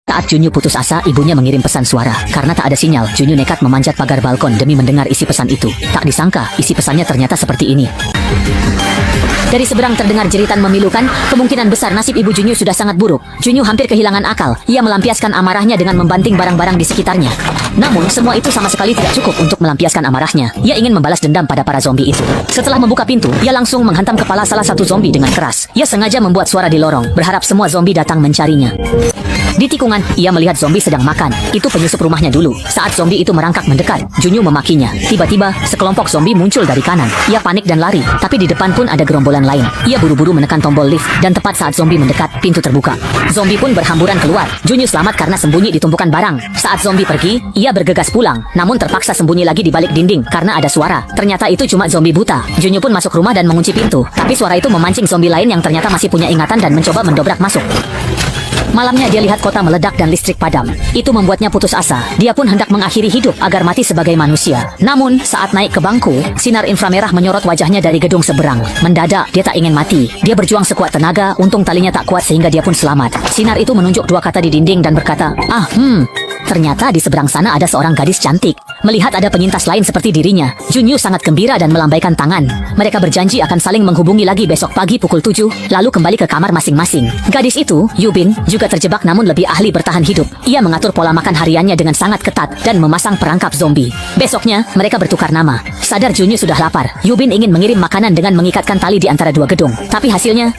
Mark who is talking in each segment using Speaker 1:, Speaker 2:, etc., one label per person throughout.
Speaker 1: Saat Junyu putus asa, ibunya mengirim pesan suara. Karena tak ada sinyal, Junyu nekat memanjat pagar balkon demi mendengar isi pesan itu. Tak disangka, isi pesannya ternyata seperti ini. Dari seberang terdengar jeritan memilukan, kemungkinan besar nasib ibu Junyu sudah sangat buruk. Junyu hampir kehilangan akal. Ia melampiaskan amarahnya dengan membanting barang-barang di sekitarnya. Namun, semua itu sama sekali tidak cukup untuk melampiaskan amarahnya. Ia ingin membalas dendam pada para zombie itu. Setelah membuka pintu, ia langsung menghantam kepala salah satu zombie dengan keras. Ia sengaja membuat suara di lorong, berharap semua zombie datang mencarinya. Di tikungan, ia melihat zombie sedang makan. Itu penyusup rumahnya dulu. Saat zombie itu merangkak mendekat, Junyu memakinya. Tiba-tiba, sekelompok zombie muncul dari kanan. Ia panik dan lari, tapi di depan pun ada gerombolan lain. Ia buru-buru menekan tombol lift, dan tepat saat zombie mendekat, pintu terbuka. Zombie pun berhamburan keluar. Junyu selamat karena sembunyi di tumpukan barang. Saat zombie pergi, ia bergegas pulang, namun terpaksa sembunyi lagi di balik dinding karena ada suara. Ternyata itu cuma zombie buta. Junyu pun masuk rumah dan mengunci pintu, tapi suara itu memancing zombie lain yang ternyata masih punya ingatan dan mencoba mendobrak masuk. Malamnya dia lihat kota meledak dan listrik padam. Itu membuatnya putus asa. Dia pun hendak mengakhiri hidup agar mati sebagai manusia. Namun, saat naik ke bangku, sinar inframerah menyorot wajahnya dari gedung seberang. Mendadak, dia tak ingin mati. Dia berjuang sekuat tenaga, untung talinya tak kuat sehingga dia pun selamat. Sinar itu menunjuk dua kata di dinding dan berkata, ternyata di seberang sana ada seorang gadis cantik. Melihat ada penyintas lain seperti dirinya, Junyu sangat gembira dan melambaikan tangan. Mereka berjanji akan saling menghubungi lagi besok pagi pukul 7, lalu kembali ke kamar masing-masing. Gadis itu, Yubin, juga terjebak namun lebih ahli bertahan hidup. Ia mengatur pola makan hariannya dengan sangat ketat dan memasang perangkap zombie. Besoknya, mereka bertukar nama. Sadar Junyu sudah lapar, Yubin ingin mengirim makanan dengan mengikatkan tali di antara dua gedung. Tapi hasilnya...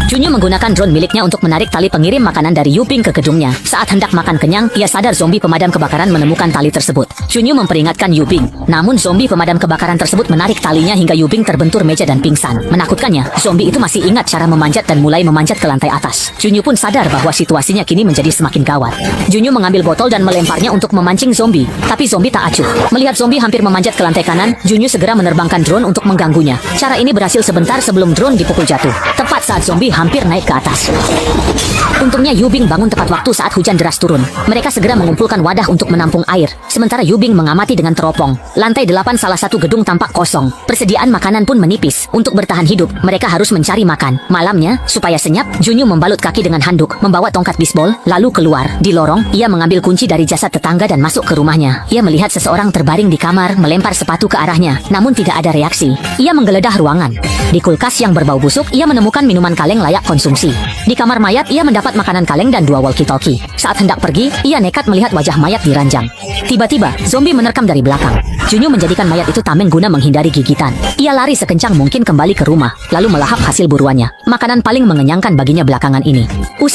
Speaker 1: Junyu menggunakan drone miliknya untuk menarik tali pengirim makanan dari Yubin ke gedungnya. Saat hendak makan kenyang, ia sadar zombie pemadam kebakaran menemukan tali tersebut. Junyu memperingatkan Yubin. Namun zombie pemadam kebakaran tersebut menarik talinya hingga Yubin terbentur meja dan pingsan. Menakutkannya, zombie itu masih ingat cara memanjat dan mulai memanjat ke lantai atas. Junyu pun sadar bahwa situasinya kini menjadi semakin gawat. Junyu mengambil botol dan melemparnya untuk memancing zombie. Tapi zombie tak acuh. Melihat zombie hampir memanjat ke lantai kanan, Junyu segera menerbangkan drone untuk mengganggunya. Cara ini berhasil sebentar sebelum drone dipukul jatuh. Tepat saat zombie hampir naik ke atas. Untungnya Yubing bangun tepat waktu saat hujan deras turun. Mereka segera mengumpulkan wadah untuk menampung air. Sementara Yubing mengamati dengan teropong. Lantai 8 salah satu gedung tampak kosong. Persediaan makanan pun menipis. Untuk bertahan hidup, mereka harus mencari makan. Malamnya, supaya senyap, Junyu membalut kaki dengan handuk, membawa tongkat bisbol, lalu keluar. Di lorong, ia mengambil kunci dari jasad tetangga dan masuk ke rumahnya. Ia melihat seseorang terbaring di kamar, melempar sepatu ke arahnya, namun tidak ada reaksi. Ia menggeledah ruangan. Di kulkas yang berbau busuk, ia menemukan minuman kaleng layak konsumsi. Di kamar mayat, ia mendapat makanan kaleng dan 2 walkie-talkie. Saat hendak pergi, ia nekat melihat wajah mayat di ranjang. Tiba-tiba, zombie menerkam dari belakang. Junyu menjadikan mayat itu tameng guna menghindari gigitan. Ia lari sekencang mungkin kembali ke rumah, lalu melahap hasil buruannya. Makanan paling mengenyangkan baginya belakangan ini. Usai